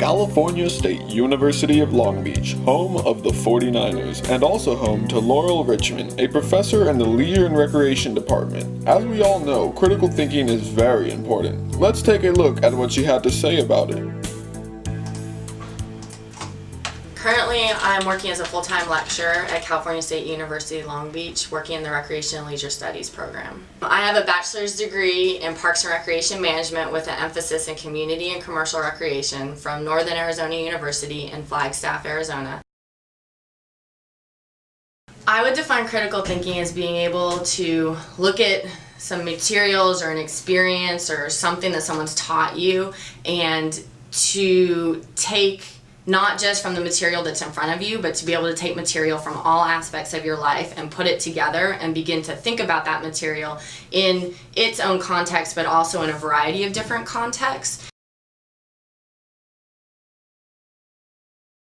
California State University of Long Beach, home of the 49ers, and also home to Laurel Richmond, a professor in the Leisure and Recreation Department. As we all know, critical thinking is very important. Let's take a look at what she had to say about it. Currently, I'm working as a full-time lecturer at California State University Long Beach, working in the Recreation and Leisure Studies program. I have a bachelor's degree in Parks and Recreation Management with an emphasis in community and commercial recreation from Northern Arizona University in Flagstaff, Arizona. I would define critical thinking as being able to look at some materials or an experience or something that someone's taught you and to take not just from the material that's in front of you, but to be able to take material from all aspects of your life and put it together and begin to think about that material in its own context, but also in a variety of different contexts.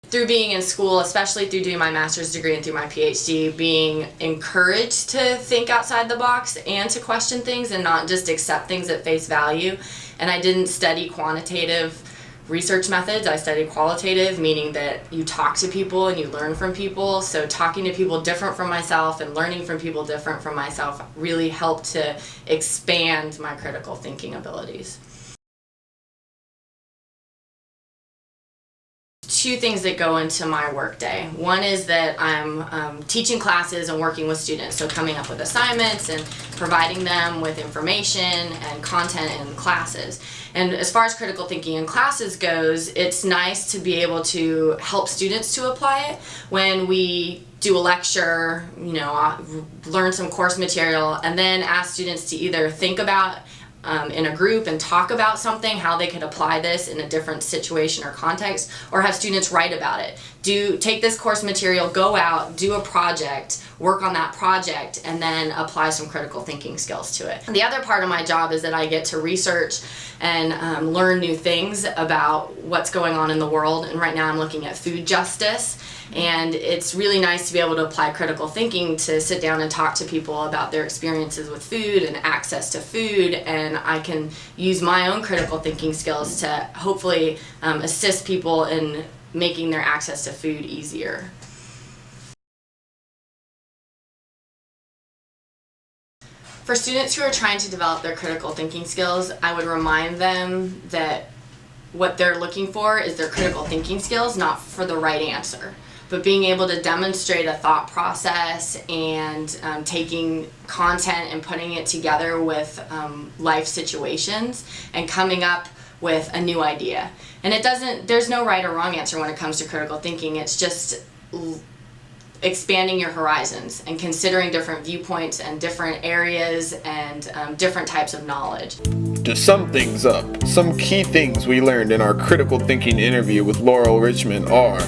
Through being in school, especially through doing my master's degree and through my PhD, being encouraged to think outside the box and to question things and not just accept things at face value. And I didn't study quantitative research methods. I studied qualitative, meaning that you talk to people and you learn from people. So talking to people different from myself and learning from people different from myself really helped to expand my critical thinking abilities. Two things that go into my workday. One is that I'm teaching classes and working with students, so coming up with assignments and providing them with information and content in classes. And as far as critical thinking in classes goes, it's nice to be able to help students to apply it. When we do a lecture, learn some course material, and then ask students to either think about in a group and talk about something, how they could apply this in a different situation or context, or have students write about it. Take this course material, go out, do a project, work on that project, and then apply some critical thinking skills to it. The other part of my job is that I get to research and learn new things about what's going on in the world, and right now I'm looking at food justice. And it's really nice to be able to apply critical thinking to sit down and talk to people about their experiences with food and access to food, and I can use my own critical thinking skills to hopefully assist people in making their access to food easier. For students who are trying to develop their critical thinking skills, I would remind them that what they're looking for is their critical thinking skills, not for the right answer, but being able to demonstrate a thought process and taking content and putting it together with life situations and coming up with a new idea. And there's no right or wrong answer when it comes to critical thinking. It's just expanding your horizons and considering different viewpoints and different areas and different types of knowledge. To sum things up, some key things we learned in our critical thinking interview with Laurel Richmond are: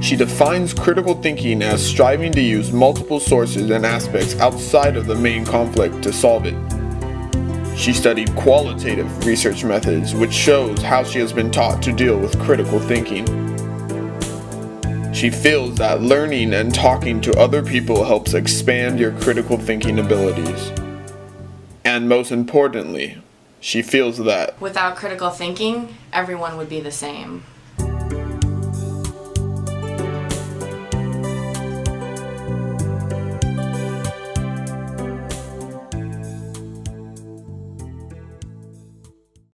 she defines critical thinking as striving to use multiple sources and aspects outside of the main conflict to solve it. She studied qualitative research methods, which shows how she has been taught to deal with critical thinking. She feels that learning and talking to other people helps expand your critical thinking abilities. And most importantly, she feels that without critical thinking, everyone would be the same.